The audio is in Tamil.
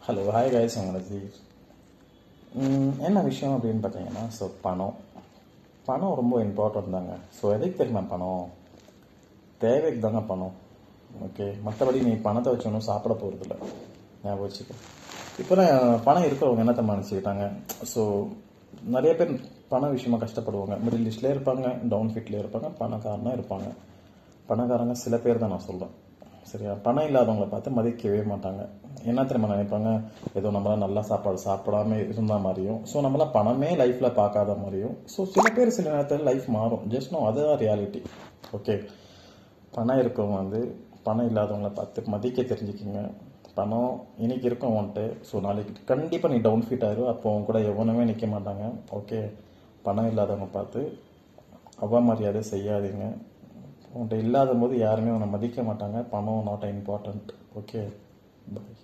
ஹலோ ஹாய் கைஸ் உங்களுக்கு என்ன விஷயம் அப்படின்னு பார்த்தீங்கன்னா பணம் ரொம்ப இம்பார்ட்டன்ட் தாங்க. ஸோ எதுக்கு தெரியுமா பணம்? தேவைக்கு தாங்க பணம். ஓகே, மற்றபடி நீ பணத்தை வச்சு ஒன்றும் சாப்பிட போகிறதில்ல, ஞாபகம் வச்சுக்க. இப்போ பணம் இருக்கிறவங்க என்ன தம்மா நினச்சிக்கிட்டாங்க. ஸோ நிறைய பேர் பண விஷயமா கஷ்டப்படுவாங்க. மிடில் லிஸ்ட்லேயே இருப்பாங்க, டவுன் ஃபிட்லேயே இருப்பாங்க, பணக்காரனாக இருப்பாங்க. பணக்காரங்க சில பேர் தான் நான் சொல்கிறேன், சரியா? பணம் இல்லாதவங்களை பார்த்து மதிக்கவே மாட்டாங்க. என்ன தெரியுமா நினைப்பாங்க, ஏதோ நம்மளாம் நல்லா சாப்பாடு சாப்பிடாம இருந்த மாதிரியும், ஸோ நம்மளாம் பணமே லைஃப்பில் பார்க்காத மாதிரியும். ஸோ சில பேர் சில நேரத்தில் லைஃப் மாறும், ஜஸ்ட் நோ, அதுதான் ரியாலிட்டி. ஓகே, பணம் இருக்கவங்க பணம் இல்லாதவங்களை பார்த்து மதிக்க தெரிஞ்சுக்கிங்க. பணம் இன்னைக்கு இருக்கும் வந்துட்டு, ஸோ நாளைக்கு கண்டிப்பாக நீ டவுன் ஃபிட் ஆயிரும். அப்போ அவங்க கூட எவனுமே நிற்க மாட்டாங்க. ஓகே, பணம் இல்லாதவங்க பார்த்து அவமரியாதை செய்யாதீங்க. உன்கிட்ட இல்லாத போது யாருமே உன்னை மதிக்க மாட்டாங்க. பணம் நாட் இம்பார்ட்டண்ட். Okay, bye.